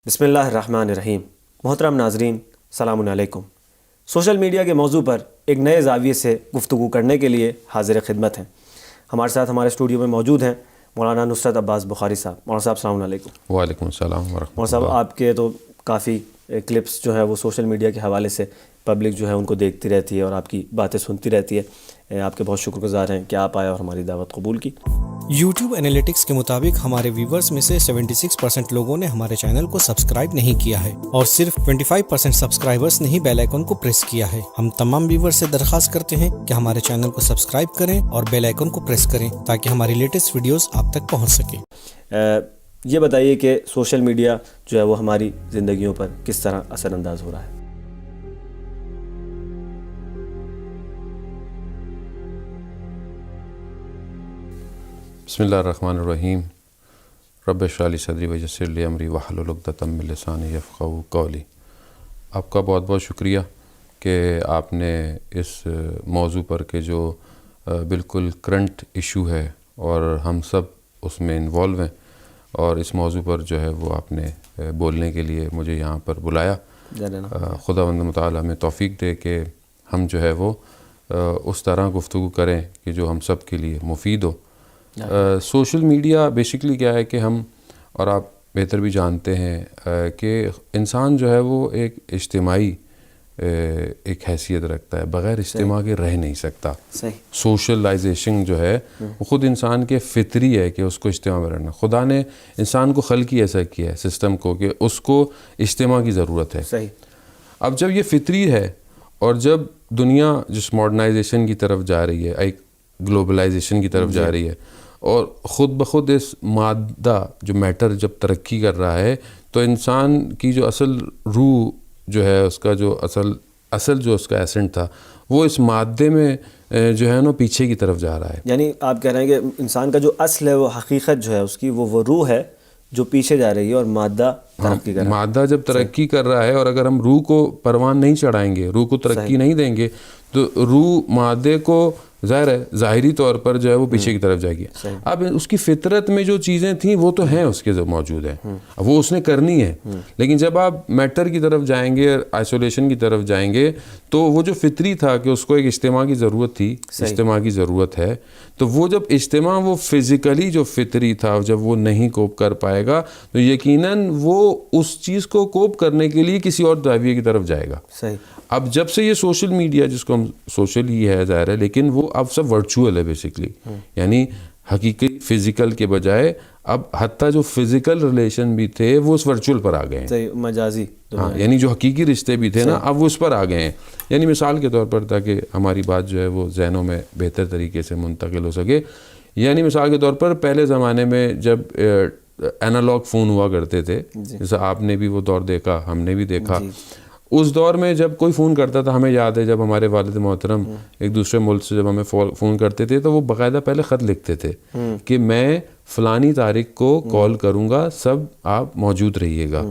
بسم اللہ الرحمن الرحیم. محترم ناظرین السلام علیکم. سوشل میڈیا کے موضوع پر ایک نئے زاویے سے گفتگو کرنے کے لیے حاضر خدمت ہیں. ہمارے ساتھ ہمارے اسٹوڈیو میں موجود ہیں مولانا نصرت عباس بخاری صاحب. مولانا صاحب السلام علیکم. وعلیکم السلام ورحمۃ اللہ. مولانا صاحب آپ کے تو کافی کلپس جو ہے وہ سوشل میڈیا کے حوالے سے پبلک جو ہے ان کو دیکھتی رہتی ہے اور آپ کی باتیں سنتی رہتی ہے. آپ کے بہت شکر گزار ہیں کہ آپ آئے اور ہماری دعوت قبول کی. یوٹیوب انالیٹکس کے مطابق ہمارے ویورز میں سے 76% لوگوں نے ہمارے چینل کو سبسکرائب نہیں کیا ہے اور صرف 25% سبسکرائبرز نے ہی بیل آئیکن کو پریس کیا ہے. ہم تمام ویورز سے درخواست کرتے ہیں کہ ہمارے چینل کو سبسکرائب کریں اور بیل آئیکن کو پریس کریں تاکہ ہماری لیٹسٹ ویڈیوز آپ تک پہنچ سکیں. یہ بتائیے کہ سوشل میڈیا جو ہے وہ ہماری زندگیوں پر کس طرح اثر انداز ہو رہا ہے؟ بسم اللہ الرحمن الرحیم. رب اشرح لی صدری ویسر لی امری واحلل عقدۃ من لسانی یفقہوا قولی. آپ کا بہت بہت شکریہ کہ آپ نے اس موضوع پر کہ جو بالکل کرنٹ ایشو ہے اور ہم سب اس میں انوالو ہیں اور اس موضوع پر جو ہے وہ آپ نے بولنے کے لیے مجھے یہاں پر بلایا. خداوند متعالی ہمیں توفیق دے کہ ہم جو ہے وہ اس طرح گفتگو کریں کہ جو ہم سب کے لیے مفید ہو. سوشل میڈیا بیسیکلی کیا ہے کہ ہم اور آپ بہتر بھی جانتے ہیں کہ انسان جو ہے وہ ایک اجتماعی ایک حیثیت رکھتا ہے. بغیر اجتماع کے رہ نہیں سکتا. سوشلائزیشن جو ہے وہ خود انسان کے فطری ہے کہ اس کو اجتماع میں رہنا. خدا نے انسان کو خلق ہی ایسا کیا ہے سسٹم کو کہ اس کو اجتماع کی ضرورت ہے. اب جب یہ فطری ہے اور جب دنیا جس ماڈرنائزیشن کی طرف جا رہی ہے, ایک گلوبلائزیشن کی طرف جا رہی ہے اور خود بخود اس مادہ جو میٹر جب ترقی کر رہا ہے تو انسان کی جو اصل روح جو ہے اس کا جو اصل جو اس کا ایسنٹ تھا وہ اس مادے میں جو ہے نا پیچھے کی طرف جا رہا ہے. یعنی آپ کہہ رہے ہیں کہ انسان کا جو اصل ہے وہ حقیقت جو ہے اس کی وہ روح ہے جو پیچھے جا رہی ہے اور مادہ ترقی کر رہا ہے. مادہ جب ترقی کر رہا ہے اور اگر ہم روح کو پروان نہیں چڑھائیں گے, روح کو ترقی نہیں دیں گے تو روح مادے کو ظاہر ہے ظاہری طور پر جو ہے وہ پیچھے کی طرف جائے گی. اب اس کی فطرت میں جو چیزیں تھیں وہ تو ہیں اس کے جو موجود ہیں وہ اس نے کرنی ہے. لیکن جب آپ میٹر کی طرف جائیں گے, آئسولیشن کی طرف جائیں گے تو وہ جو فطری تھا کہ اس کو ایک اجتماع کی ضرورت تھی, اجتماع کی ضرورت ہے, تو وہ جب اجتماع وہ فزیکلی جو فطری تھا جب وہ نہیں کوپ کر پائے گا تو یقیناً وہ اس چیز کو کوپ کرنے کے لیے کسی اور زاویے کی طرف جائے گا. اب جب سے یہ سوشل میڈیا جس کو ہم سوشل ہی ہے ظاہر ہے لیکن وہ اب سب ورچوئل ہے بیسکلی, یعنی حقیقی فزیکل کے بجائے اب حتیٰ جو فزیکل ریلیشن بھی تھے وہ اس ورچوئل پر آ گئے ہیں, مجازی. ہاں, یعنی جو حقیقی رشتے بھی تھے نا اب وہ اس پر آ گئے ہیں. یعنی مثال کے طور پر تاکہ ہماری بات جو ہے وہ ذہنوں میں بہتر طریقے سے منتقل ہو سکے, یعنی مثال کے طور پر پہلے زمانے میں جب اینالاگ فون ہوا کرتے تھے, جیسے آپ نے بھی وہ دور دیکھا, ہم نے بھی دیکھا, اس دور میں جب کوئی فون کرتا تھا, ہمیں یاد ہے جب ہمارے والد محترم ایک دوسرے ملک سے جب ہمیں فون کرتے تھے تو وہ باقاعدہ پہلے خط لکھتے تھے کہ میں فلانی تاریخ کو کال کروں گا, سب آپ موجود رہیے گا.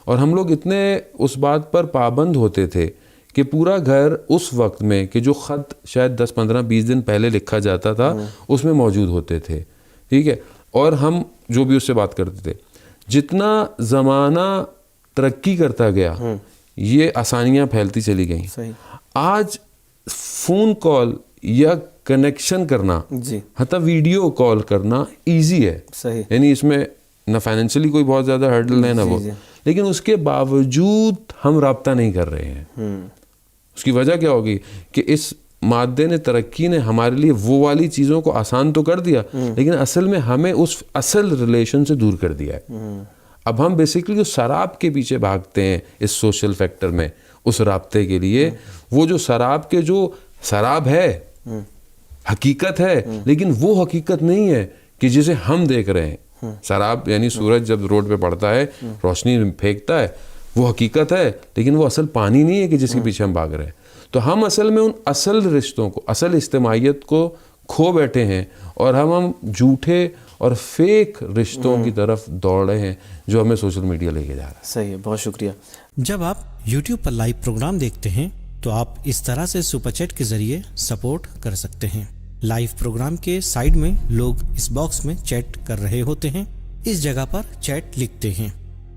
اور ہم لوگ اتنے اس بات پر پابند ہوتے تھے کہ پورا گھر اس وقت میں کہ جو خط شاید 10, 15, 20 دن پہلے لکھا جاتا تھا اس میں موجود ہوتے تھے. ٹھیک ہے, اور ہم جو بھی اس سے بات کرتے تھے. جتنا زمانہ ترقی کرتا گیا یہ آسانیاں پھیلتی چلی گئیں. آج فون کال یا کنیکشن کرنا, حتیٰ ویڈیو کال کرنا ایزی ہے. یعنی اس میں نہ فائنینشلی کوئی بہت زیادہ ہرڈل ہے نہ وہ, لیکن اس کے باوجود ہم رابطہ نہیں کر رہے ہیں. اس کی وجہ کیا ہوگی کہ اس مادے نے, ترقی نے ہمارے لیے وہ والی چیزوں کو آسان تو کر دیا لیکن اصل میں ہمیں اس اصل ریلیشن سے دور کر دیا ہے. اب ہم بیسکلی اس سراب کے پیچھے بھاگتے ہیں اس سوشل فیکٹر میں, اس رابطے کے لیے. وہ جو سراب کے جو سراب ہے حقیقت ہے لیکن وہ حقیقت نہیں ہے کہ جسے ہم دیکھ رہے ہیں. سراب یعنی سورج جب روڈ پہ پڑتا ہے روشنی پھینکتا ہے وہ حقیقت ہے لیکن وہ اصل پانی نہیں ہے کہ جس کے پیچھے ہم بھاگ رہے ہیں. تو ہم اصل میں ان اصل رشتوں کو, اصل اجتماعیت کو کھو بیٹھے ہیں اور ہم جھوٹے اور فیک رشتوں کی طرف دوڑ رہے ہیں جو ہمیں سوشل میڈیا لے کے جا رہا ہے. صحیح ہے, بہت شکریہ. جب آپ یوٹیوب پر لائیو پروگرام دیکھتے ہیں تو آپ اس طرح سے سپر چیٹ کے ذریعے سپورٹ کر سکتے ہیں. لائیو پروگرام کے سائیڈ میں لوگ اس باکس میں چیٹ کر رہے ہوتے ہیں, اس جگہ پر چیٹ لکھتے ہیں.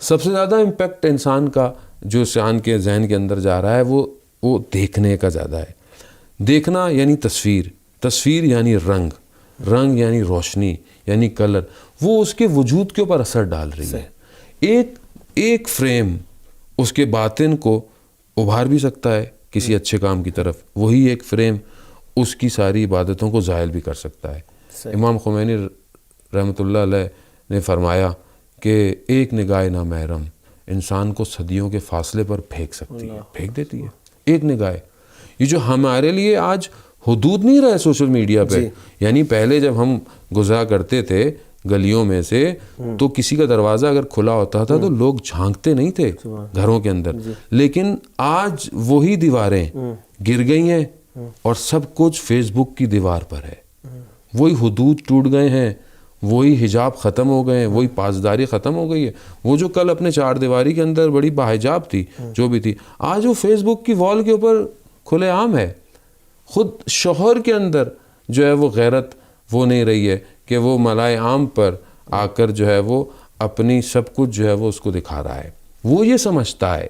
سب سے زیادہ امپیکٹ انسان کا جو انسان کے ذہن کے اندر جا رہا ہے وہ دیکھنے کا زیادہ ہے. دیکھنا یعنی تصویر یعنی رنگ یعنی روشنی یعنی کلر، وہ اس کے وجود کے اوپر اثر ڈال رہی ہے. ایک فریم اس کے باطن کو ابھار بھی سکتا ہے کسی اچھے کام کی طرف، وہی ایک فریم اس کی ساری عبادتوں کو زائل بھی کر سکتا ہے. امام خمینی رحمۃ اللہ علیہ نے فرمایا کہ ایک نگاہ نامحرم انسان کو صدیوں کے فاصلے پر پھینک دیتی ہے. ایک نگاہ، یہ جو ہمارے لیے آج حدود نہیں رہا ہے سوشل میڈیا پہ. یعنی پہلے جب ہم گزرا کرتے تھے گلیوں میں سے تو کسی کا دروازہ اگر کھلا ہوتا تھا تو لوگ جھانکتے نہیں تھے گھروں کے اندر، لیکن آج وہی دیواریں گر گئی ہیں اور سب کچھ فیس بک کی دیوار پر ہے. وہی حدود ٹوٹ گئے ہیں، وہی حجاب ختم ہو گئے ہیں، وہی پاسداری ختم ہو گئی ہے. وہ جو کل اپنے چار دیواری کے اندر بڑی باحجاب تھی جو بھی تھی، آج وہ فیس بک کی وال کے اوپر کھلے عام ہے. خود شوہر کے اندر جو ہے وہ غیرت وہ نہیں رہی ہے کہ وہ ملائے عام پر آ کر جو ہے وہ اپنی سب کچھ جو ہے وہ اس کو دکھا رہا ہے. وہ یہ سمجھتا ہے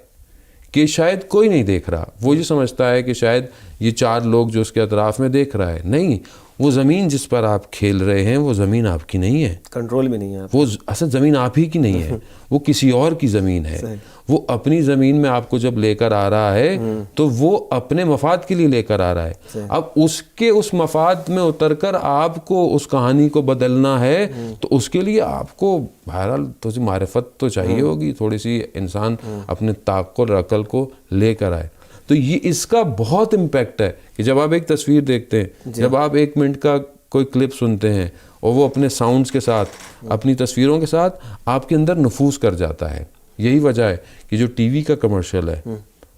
کہ شاید کوئی نہیں دیکھ رہا، وہ یہ سمجھتا ہے کہ شاید یہ چار لوگ جو اس کے اطراف میں دیکھ رہا ہے. نہیں، وہ زمین جس پر آپ کھیل رہے ہیں وہ زمین آپ کی نہیں ہے، کنٹرول میں نہیں ہے. وہ اصل زمین آپ ہی کی نہیں ہے، وہ کسی اور کی زمین ہے. وہ اپنی زمین میں آپ کو جب لے کر آ رہا ہے تو وہ اپنے مفاد کے لیے لے کر آ رہا ہے. اب اس مفاد میں اتر کر آپ کو اس کہانی کو بدلنا ہے تو اس کے لیے آپ کو بہرحال تھوڑی سی معرفت تو چاہیے ہوگی، تھوڑی سی انسان اپنے تعقل اور عقل کو لے کر آئے. تو یہ اس کا بہت امپیکٹ ہے کہ جب آپ ایک تصویر دیکھتے ہیں، جب آپ 1 منٹ کا کوئی کلپ سنتے ہیں اور وہ اپنے ساؤنڈز کے ساتھ اپنی تصویروں کے ساتھ آپ کے اندر نفوذ کر جاتا ہے. یہی وجہ ہے کہ جو ٹی وی کا کمرشل ہے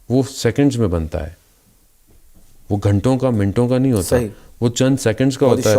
وہ سیکنڈز میں بنتا ہے، وہ گھنٹوں کا منٹوں کا نہیں ہوتا، وہ چند سیکنڈز کا ہوتا ہے،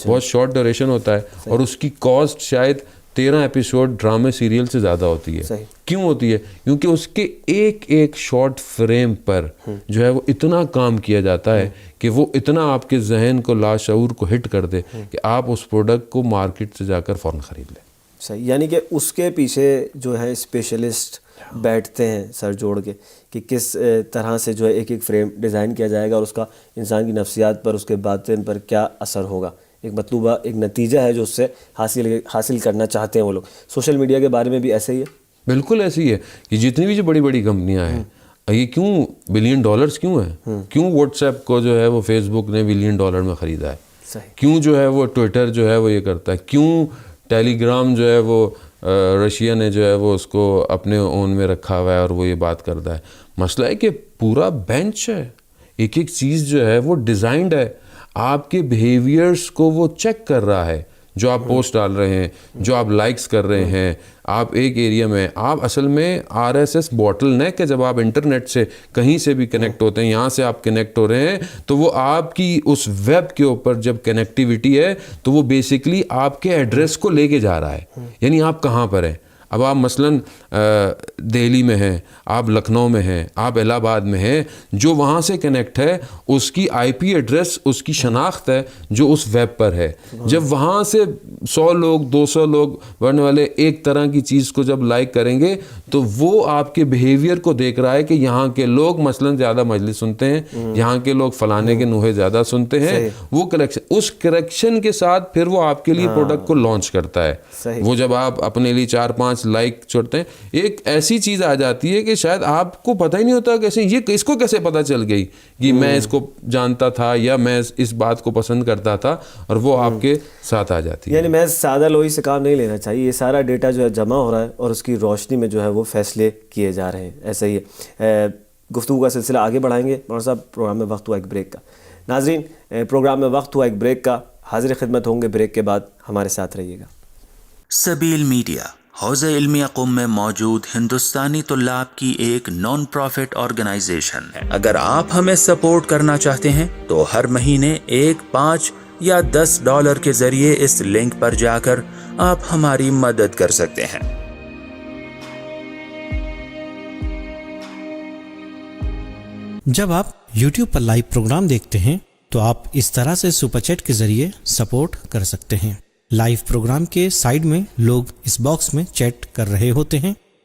بہت شارٹ ڈیوریشن ہوتا ہے. اور اس کی کاسٹ شاید 13 ایپیسوڈ ڈرامے سیریل سے زیادہ ہوتی ہے. کیوں ہوتی ہے؟ کیونکہ اس کے ایک شارٹ فریم پر جو ہے وہ اتنا کام کیا جاتا ہے کہ وہ اتنا آپ کے ذہن کو لاشعور کو ہٹ کر دے کہ آپ اس پروڈکٹ کو مارکیٹ سے جا کر فوراً خرید لیں. صحیح، یعنی کہ اس کے پیچھے جو ہے اسپیشلسٹ بیٹھتے ہیں سر جوڑ کے کہ کس طرح سے جو ہے ایک فریم ڈیزائن کیا جائے گا اور اس کا انسان کی نفسیات پر، اس کے باطن پر کیا اثر ہوگا. ایک مطلوبہ ایک نتیجہ ہے جو اس سے حاصل کرنا چاہتے ہیں وہ لوگ. سوشل میڈیا کے بارے میں بھی ایسے ہی ہے؟ بالکل ایسے ہی ہے. یہ جتنی بھی جو بڑی بڑی کمپنیاں ہیں، یہ کیوں $1 بلین کیوں ہیں؟ کیوں واٹس ایپ کو جو ہے وہ فیس بک نے $1 بلین میں خریدا ہے؟ کیوں جو ہے وہ ٹویٹر جو ہے وہ یہ کرتا ہے؟ کیوں ٹیلی گرام جو ہے وہ رشیا نے جو ہے وہ اس کو اپنے اون میں رکھا ہوا ہے اور وہ یہ بات کرتا ہے؟ مسئلہ ہے کہ پورا بینچ ہے، ایک چیز جو ہے وہ ڈیزائنڈ ہے، آپ کے بیہیویئرس کو وہ چیک کر رہا ہے. جو آپ پوسٹ ڈال رہے ہیں، جو آپ لائکس کر رہے ہیں، آپ ایک ایریا میں، آپ اصل میں RSS بوٹل نیک ہے. جب آپ انٹرنیٹ سے کہیں سے بھی کنیکٹ ہوتے ہیں، یہاں سے آپ کنیکٹ ہو رہے ہیں تو وہ آپ کی اس ویب کے اوپر جب کنیکٹیوٹی ہے تو وہ بیسکلی آپ کے ایڈریس کو لے کے جا رہا ہے. یعنی آپ کہاں پر ہیں. اب آپ مثلاً دہلی میں ہیں، آپ لکھنؤ میں ہیں، آپ الہ آباد میں ہیں، جو وہاں سے کنیکٹ ہے اس کی IP ایڈریس، اس کی شناخت ہے جو اس ویب پر ہے. جب وہاں سے 100 لوگ 200 لوگ ورنہ والے ایک طرح کی چیز کو جب لائک کریں گے تو وہ آپ کے بیہیویئر کو دیکھ رہا ہے کہ یہاں کے لوگ مثلاً زیادہ مجلس سنتے ہیں، یہاں کے لوگ فلانے کے نوحے زیادہ سنتے ہیں. وہ اس کریکشن کے ساتھ پھر وہ آپ کے لیے پروڈکٹ کو لانچ کرتا ہے. وہ جب آپ اپنے لیے 4-5 لائک چھوڑتے ہیں، ایک ایسی چیز آ جاتی ہے کہ شاید آپ کو پتہ ہی نہیں ہوتا کیسے یہ اس کو کیسے پتہ چل گئی کہ میں اس کو جانتا تھا یا میں اس بات کو پسند کرتا تھا، اور وہ آپ کے ساتھ آ جاتی ہے. یعنی میں سادہ لوہی سے کام نہیں لینا چاہیے، یہ سارا ڈیٹا جو ہے جمع ہو رہا ہے اور اس کی روشنی میں جو ہے وہ فیصلے کیے جا رہے ہیں. ایسا ہی ہے. گفتگو کا سلسلہ آگے بڑھائیں گے. مولانا صاحب، پروگرام میں وقت ہوا ایک بریک کا. ناظرین، پروگرام میں وقت ہوا ایک بریک کا. حاضر خدمت ہوں گے بریک کے بعد، ہمارے ساتھ رہیے گا. سبیل میڈیا حوزہ علمیہ قم میں موجود ہندوستانی طلاب کی ایک نان پروفٹ آرگنائزیشن ہے. اگر آپ ہمیں سپورٹ کرنا چاہتے ہیں تو ہر مہینے 1، 5 یا $10 کے ذریعے اس لنک پر جا کر آپ ہماری مدد کر سکتے ہیں. جب آپ YouTube پر لائیو پروگرام دیکھتے ہیں تو آپ اس طرح سے سپر چیٹ کے ذریعے سپورٹ کر سکتے ہیں. لائیو پروگرام کے سائیڈ میں لوگ اس باکس میں چیٹ کر رہے ہوتے ہیں.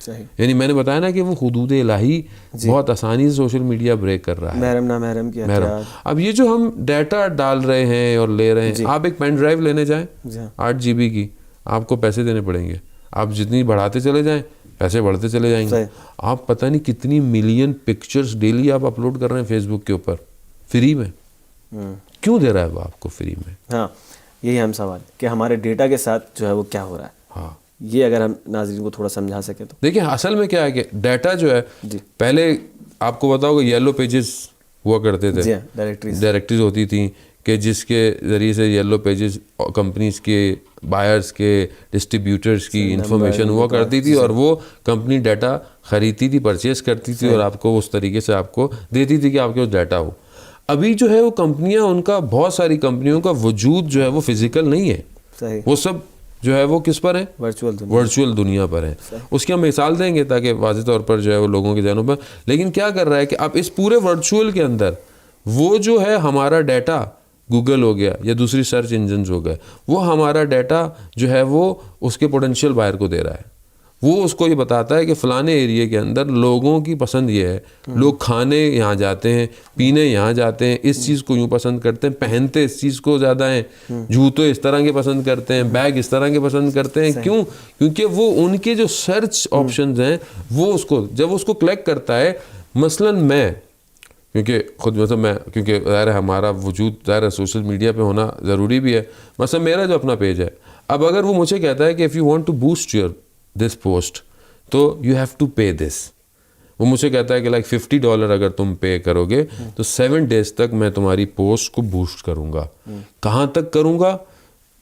صحیح. یعنی میں نے بتایا نا کہ وہ حدود الہی بہت آسانی سے سوشل میڈیا بریک کر رہا ہے. محرم نامحرم کی احتیاط. اب یہ جو ہم ڈیٹا ڈال رہے ہیں اور لے رہے ہیں, آپ ایک پین ڈرائیو لینے جائیں 8 GB کی, آپ کو پیسے دینے پڑیں گے. آپ جتنی بڑھاتے چلے جائیں پیسے بڑھتے چلے جائیں گے. آپ پتہ نہیں کتنی ملین پکچرز ڈیلی آپ اپلوڈ کر رہے ہیں فیس بک کے اوپر فری میں. کیوں دے رہا ہے وہ آپ کو فری میں؟ ہاں یہی ہم سوال کہ ہمارے ڈیٹا کے ساتھ جو ہے وہ کیا ہو رہا ہے. ہاں یہ اگر ہم ناظرین کو تھوڑا سمجھا سکیں تو. دیکھیں اصل میں کیا ہے کہ ڈیٹا جو ہے پہلے آپ کو بتاؤ کہ یلو پیجز ہوا کرتے تھے, ڈائریکٹریز ہوتی تھیں کہ جس کے ذریعے سے یلو پیجز کمپنیز کے بائرز کے ڈسٹریبیوٹرز کی انفارمیشن ہوا کرتی تھی, اور وہ کمپنی ڈیٹا خریدتی تھی, پرچیز کرتی تھی, اور آپ کو اس طریقے سے آپ کو دیتی تھی کہ آپ کے پاس ڈیٹا ہو. ابھی جو ہے وہ کمپنیاں, ان کا بہت ساری کمپنیوں کا وجود جو ہے وہ فزیکل نہیں ہے, وہ سب جو ہے وہ کس پر ہے؟ ورچوئل دنیا پر ہے. اس کی ہم مثال دیں گے تاکہ واضح طور پر جو ہے وہ لوگوں کے ذہنوں پر. لیکن کیا کر رہا ہے کہ اب اس پورے ورچوئل کے اندر وہ جو ہے ہمارا ڈیٹا, گوگل ہو گیا یا دوسری سرچ انجنز ہو گئے, وہ ہمارا ڈیٹا جو ہے وہ اس کے پوٹینشیل بائر کو دے رہا ہے. وہ اس کو یہ بتاتا ہے کہ فلانے ایریے کے اندر لوگوں کی پسند یہ ہے, لوگ کھانے یہاں جاتے ہیں, پینے یہاں جاتے ہیں, اس چیز کو یوں پسند کرتے ہیں, پہنتے اس چیز کو زیادہ ہیں, جوتے اس طرح کے پسند کرتے ہیں, بیگ اس طرح کے پسند کرتے ہیں. کیوں؟ کیونکہ وہ ان کے جو سرچ آپشنز ہیں وہ اس کو جب اس کو کلیکٹ کرتا ہے, مثلا میں کیونکہ خود مطلب میں کیونکہ ظاہر ہے ہمارا وجود ظاہر ہے سوشل میڈیا پہ ہونا ضروری بھی ہے. مثلا میرا جو اپنا پیج ہے, اب اگر وہ مجھے کہتا ہے کہ if you want to boost your this post تو you have to pay this, وہ مجھے کہتا ہے کہ لائک $50 اگر تم پے کرو گے تو 7 days تک میں تمہاری پوسٹ کو بوسٹ کروں گا. کہاں تک کروں گا؟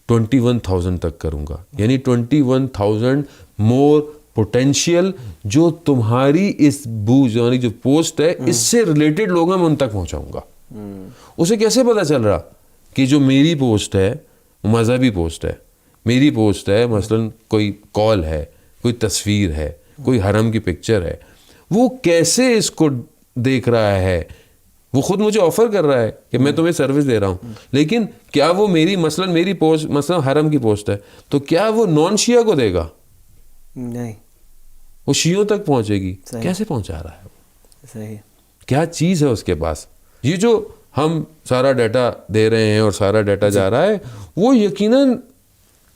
21,000 تک کروں گا. یعنی 21,000 مور پوٹینشیل جو تمہاری اس یعنی جو پوسٹ ہے اس سے ریلیٹڈ لوگ ہیں میں ان تک پہنچاؤں گا. اسے کیسے پتہ چل رہا کہ جو میری پوسٹ ہے مذہبی پوسٹ ہے, میری پوسٹ ہے مثلا کوئی کال ہے, کوئی تصویر ہے, کوئی حرم کی پکچر ہے, وہ کیسے اس کو دیکھ رہا ہے؟ وہ خود مجھے آفر کر رہا ہے کہ میں تمہیں سروس دے رہا ہوں, لیکن کیا وہ میری پوسٹ مثلا حرم کی پوسٹ ہے تو کیا وہ نان شیعہ کو دے گا؟ نہیں, وہ شیعوں تک پہنچے گی. کیسے پہنچا رہا ہے؟ صحیح, کیا چیز ہے اس کے پاس؟ یہ جو ہم سارا ڈیٹا دے رہے ہیں اور سارا ڈیٹا جا رہا ہے وہ یقیناً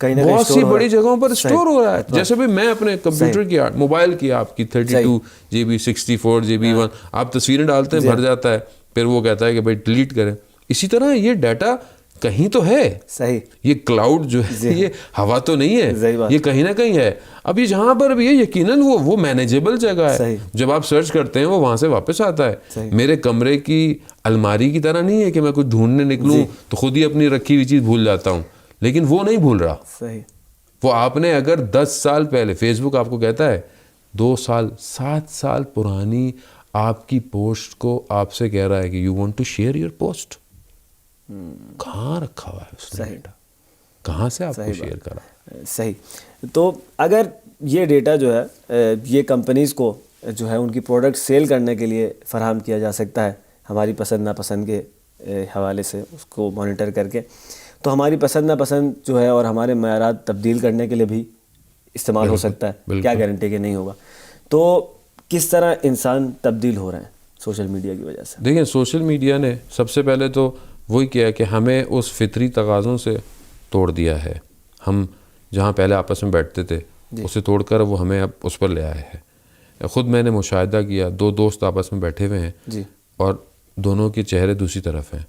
بہت سی بڑی جگہوں پر اسٹور ہو رہا ہے. جیسے بھی میں اپنے کمپیوٹر کی موبائل کی آپ کی 32 GB 64 GB 1 آپ تصویریں ڈالتے ہیں, بھر جاتا ہے, پھر وہ کہتا ہے کہ بھائی ڈیلیٹ کریں. اسی طرح یہ ڈیٹا کہیں تو ہے. صحیح, یہ کلاؤڈ جو ہے یہ ہوا تو نہیں ہے, یہ کہیں نہ کہیں ہے. اب یہ جہاں پر بھی ہے یقیناً وہ مینیجیبل جگہ ہے. جب آپ سرچ کرتے ہیں وہ وہاں سے واپس آتا ہے. میرے کمرے کی الماری کی طرح نہیں ہے کہ میں کچھ ڈھونڈنے نکلوں تو خود ہی اپنی رکھی ہوئی چیز بھول جاتا ہوں, لیکن وہ نہیں بھول رہا. صحیح, وہ آپ نے اگر 10 سال پہلے فیس بک آپ کو کہتا ہے 2 سال 7 سال پرانی آپ کی پوسٹ کو آپ سے کہہ رہا ہے کہ you want to share your post, کہاں رکھا ہوا ہے اس نے ڈیٹا, کہاں سے آپ کو شیئر کرا؟ صحیح. تو اگر یہ ڈیٹا جو ہے یہ کمپنیز کو جو ہے ان کی پروڈکٹ سیل کرنے کے لیے فراہم کیا جا سکتا ہے ہماری پسند ناپسند کے حوالے سے اس کو مانیٹر کر کے, تو ہماری پسند ناپسند جو ہے اور ہمارے معیارات تبدیل کرنے کے لیے بھی استعمال ہو سکتا ہے. کیا گارنٹی کہ نہیں ہوگا؟ تو کس طرح انسان تبدیل ہو رہے ہیں سوشل میڈیا کی وجہ سے؟ دیکھیں سوشل میڈیا نے سب سے پہلے تو وہی کیا کہ ہمیں اس فطری تقاضوں سے توڑ دیا ہے. ہم جہاں پہلے آپس میں بیٹھتے تھے اسے توڑ کر وہ ہمیں اب اس پر لے آئے ہیں. خود میں نے مشاہدہ کیا, 2 دوست آپس میں بیٹھے ہوئے ہیں اور دونوں کے چہرے دوسری طرف ہیں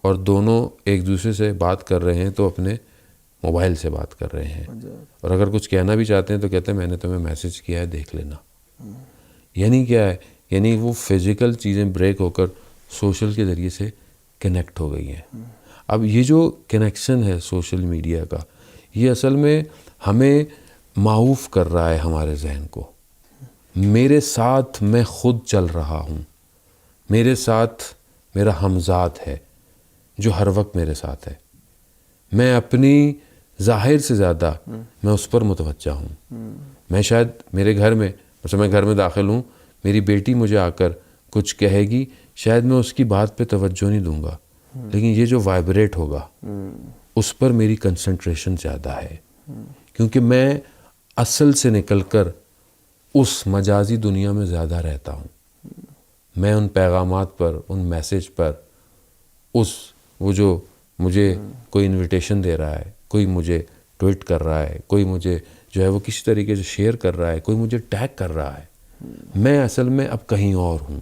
اور دونوں ایک دوسرے سے بات کر رہے ہیں تو اپنے موبائل سے بات کر رہے ہیں, اور اگر کچھ کہنا بھی چاہتے ہیں تو کہتے ہیں میں نے تمہیں میسج کیا ہے دیکھ لینا. یعنی کیا ہے؟ یعنی وہ فزیکل چیزیں بریک ہو کر سوشل کے ذریعے سے کنیکٹ ہو گئی ہیں. اب یہ جو کنیکشن ہے سوشل میڈیا کا یہ اصل میں ہمیں معاف کر رہا ہے ہمارے ذہن کو. میرے ساتھ میں خود چل رہا ہوں, میرے ساتھ میرا ہمذات ہے جو ہر وقت میرے ساتھ ہے. میں اپنی ظاہر سے زیادہ میں اس پر متوجہ ہوں. میں شاید میرے گھر میں مثلا میں گھر میں داخل ہوں, میری بیٹی مجھے آ کر کچھ کہے گی, شاید میں اس کی بات پہ توجہ نہیں دوں گا, لیکن یہ جو وائبریٹ ہوگا اس پر میری کنسنٹریشن زیادہ ہے, کیونکہ میں اصل سے نکل کر اس مجازی دنیا میں زیادہ رہتا ہوں. میں ان پیغامات پر، ان میسیج پر، وہ جو مجھے کوئی انویٹیشن دے رہا ہے، کوئی مجھے ٹویٹ کر رہا ہے، کوئی مجھے جو ہے وہ کسی طریقے سے شیئر کر رہا ہے، کوئی مجھے ٹیگ کر رہا ہے، میں اصل میں اب کہیں اور ہوں.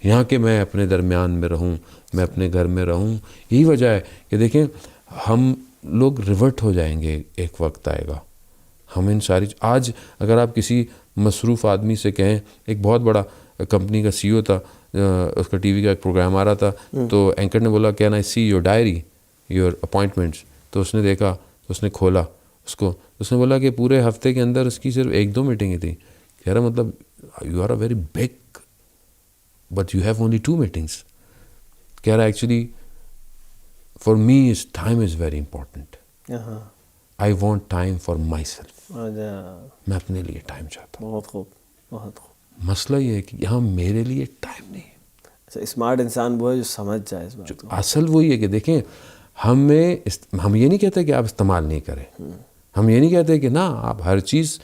یہاں کہ میں اپنے درمیان میں رہوں، میں اپنے گھر میں رہوں. یہی وجہ ہے کہ دیکھیں ہم لوگ ریورٹ ہو جائیں گے، ایک وقت آئے گا ہم ان ساری آج اگر آپ کسی مصروف آدمی سے کہیں، ایک بہت بڑا کمپنی کا سی او تھا، اس کا ٹی وی کا ایک پروگرام آ رہا تھا، تو اینکر نے بولا can I see your diary your appointments. تو اس نے دیکھا، تو اس نے کھولا اس کو، اس نے بولا کہ پورے ہفتے کے اندر اس کی صرف 1-2 میٹنگیں تھیں. کہہ رہا مطلب you are a very big but you have only 2 meetings. کہہ رہا actually for me is time is very important. I want time for my self. میں اپنے لیے ٹائم چاہتا ہوں. بہت خوب، بہت خوب. مسئلہ یہ ہے کہ یہاں میرے لیے ٹائم نہیں ہے. اسمارٹ انسان وہ ہے جو سمجھ جائے اس بات کو. اصل وہی ہے کہ دیکھیں ہم یہ نہیں کہتے کہ آپ استعمال نہیں کریں، ہم یہ نہیں کہتے کہ نا آپ ہر چیز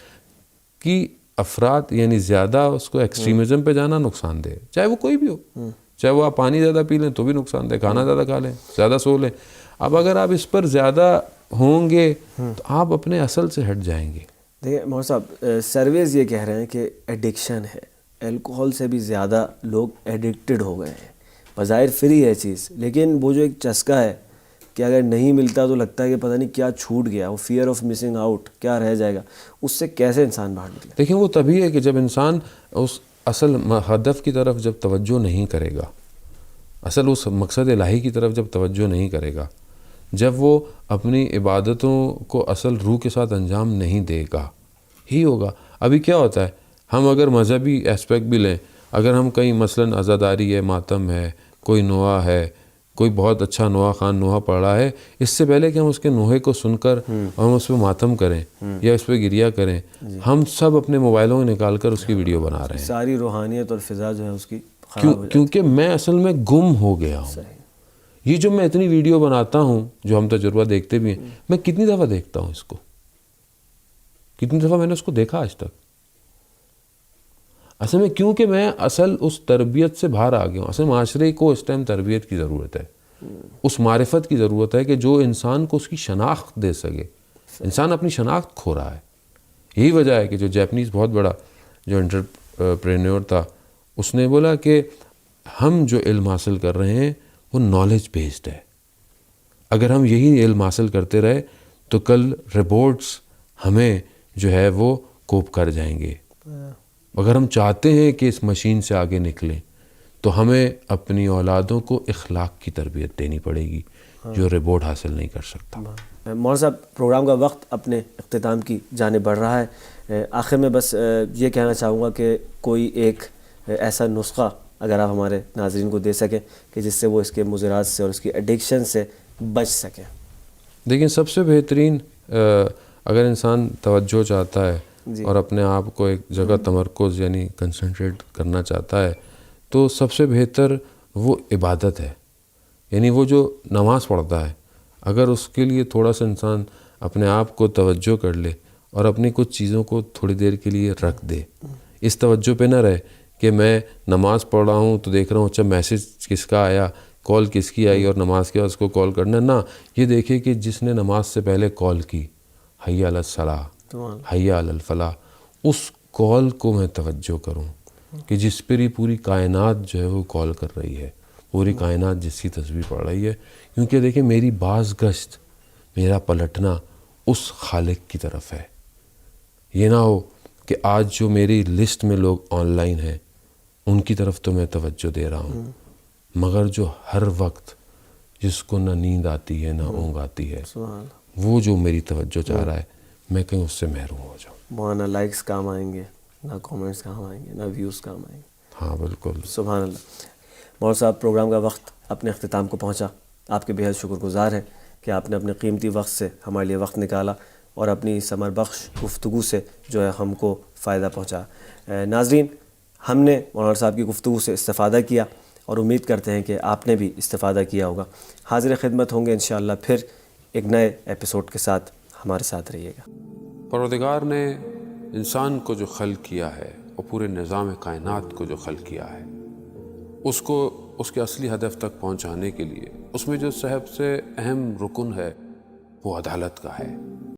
کی افراد یعنی زیادہ اس کو ایکسٹریمزم پہ جانا نقصان دہ، چاہے وہ کوئی بھی ہو، چاہے وہ آپ پانی زیادہ پی لیں تو بھی نقصان دہ، کھانا زیادہ کھا لیں، زیادہ سو لیں. اب اگر آپ اس پر زیادہ ہوں گے تو آپ اپنے اصل سے ہٹ جائیں گے. دیکھیں مور صاحب، سرویز یہ کہہ رہے ہیں کہ ایڈکشن ہے، الکوہول سے بھی زیادہ لوگ ایڈکٹڈ ہو گئے ہیں. بظاہر فری ہے چیز، لیکن وہ جو ایک چسکا ہے کہ اگر نہیں ملتا تو لگتا ہے کہ پتہ نہیں کیا چھوٹ گیا، وہ فیئر آف مسنگ آؤٹ کیا رہ جائے گا، اس سے کیسے انسان باہر نکلے؟ دیکھیں وہ تبھی ہے کہ جب انسان اس اصل ہدف کی طرف جب توجہ نہیں کرے گا، اصل اس مقصد الہی کی طرف جب توجہ نہیں کرے گا، جب وہ اپنی عبادتوں کو اصل روح کے ساتھ انجام نہیں دے گا، ہی ہوگا. ابھی کیا ہوتا ہے، ہم اگر مذہبی اسپیکٹ بھی لیں، اگر ہم کہیں مثلاً عزاداری ہے، ماتم ہے، کوئی نوحہ ہے، کوئی بہت اچھا نوحہ خان نوحہ پڑھ رہا ہے، اس سے پہلے کہ ہم اس کے نوحے کو سن کر ہم اس پہ ماتم کریں یا اس پہ گریہ کریں، ہم سب اپنے موبائلوں میں نکال کر اس کی ویڈیو بنا رہے ہیں. ساری روحانیت اور فضا جو ہے اس کی خراب ہو جاتی کیونکہ میں اصل میں گم ہو گیا ہوں. یہ جو میں اتنی ویڈیو بناتا ہوں جو ہم تجربہ دیکھتے بھی ہیں، میں کتنی دفعہ دیکھتا ہوں اس کو، کتنی دفعہ میں نے اس کو دیکھا آج تک. اصل میں کیونکہ میں اصل اس تربیت سے باہر آ گیا ہوں. اصل معاشرے کو اس ٹائم تربیت کی ضرورت ہے، اس معرفت کی ضرورت ہے کہ جو انسان کو اس کی شناخت دے سکے. انسان اپنی شناخت کھو رہا ہے. یہی وجہ ہے کہ جو جیپنیز بہت بڑا جو انٹرپرینور تھا، اس نے بولا کہ ہم جو علم حاصل کر رہے ہیں وہ نالج بیسڈ ہے. اگر ہم یہی علم حاصل کرتے رہے تو کل روبوٹس ہمیں جو ہے وہ کوپ کر جائیں گے. اگر ہم چاہتے ہیں کہ اس مشین سے آگے نکلیں تو ہمیں اپنی اولادوں کو اخلاق کی تربیت دینی پڑے گی جو روبوٹ حاصل نہیں کر سکتا. مولانا صاحب، پروگرام کا وقت اپنے اختتام کی جانب بڑھ رہا ہے. آخر میں بس یہ کہنا چاہوں گا کہ کوئی ایک ایسا نسخہ اگر آپ ہمارے ناظرین کو دے سکیں کہ جس سے وہ اس کے مضرات سے اور اس کی ایڈکشن سے بچ سکیں. دیکھیں سب سے بہترین اگر انسان توجہ چاہتا ہے اور اپنے آپ کو ایک جگہ تمرکز یعنی کنسنٹریٹ کرنا چاہتا ہے تو سب سے بہتر وہ عبادت ہے. یعنی وہ جو نماز پڑھتا ہے، اگر اس کے لیے تھوڑا سا انسان اپنے آپ کو توجہ کر لے اور اپنی کچھ چیزوں کو تھوڑی دیر کے لیے رکھ دے، اس توجہ پہ نہ رہے کہ میں نماز پڑھ رہا ہوں تو دیکھ رہا ہوں اچھا میسیج کس کا آیا، کال کس کی آئی اور نماز کے بعد اس کو کال کرنا. نہ، یہ دیکھے کہ جس نے نماز سے پہلے کال کی، حی علی الصلاۃ، حی علی الفلاح، اس کال کو میں توجہ کروں کہ جس پر ہی پوری کائنات جو ہے وہ کال کر رہی ہے، پوری کائنات جس کی تسبیح پڑھ رہی ہے. کیونکہ دیکھیں میری باز گشت، میرا پلٹنا اس خالق کی طرف ہے. یہ نہ ہو کہ آج جو میری لسٹ میں لوگ آن لائن ہیں ان کی طرف تو میں توجہ دے رہا ہوں، مگر جو ہر وقت جس کو نہ نیند آتی ہے نہ اونگ آتی ہے، وہ جو میری توجہ چاہ رہا ہے، میں کہیں اس سے محروم ہو جاؤں. نہ لائکس کام آئیں گے، نہ کامنٹس کام آئیں گے، نہ ویوز کام آئیں گے. ہاں بالکل. سبحان اللہ. مولانا صاحب، پروگرام کا وقت اپنے اختتام کو پہنچا. آپ کے بہت شکر گزار ہیں کہ آپ نے اپنے قیمتی وقت سے ہمارے لیے وقت نکالا اور اپنی ثمر بخش گفتگو سے جو ہے ہم کو فائدہ پہنچا. ناظرین، ہم نے مولانا صاحب کی گفتگو سے استفادہ کیا اور امید کرتے ہیں کہ آپ نے بھی استفادہ کیا ہوگا. حاضر خدمت ہوں گے انشاءاللہ پھر ایک نئے ایپیسوڈ کے ساتھ. ہمارے ساتھ رہیے گا. پروردگار نے انسان کو جو خلق کیا ہے اور پورے نظام کائنات کو جو خلق کیا ہے اس کو اس کے اصلی ہدف تک پہنچانے کے لیے اس میں جو سب سے اہم رکن ہے وہ عدالت کا ہے.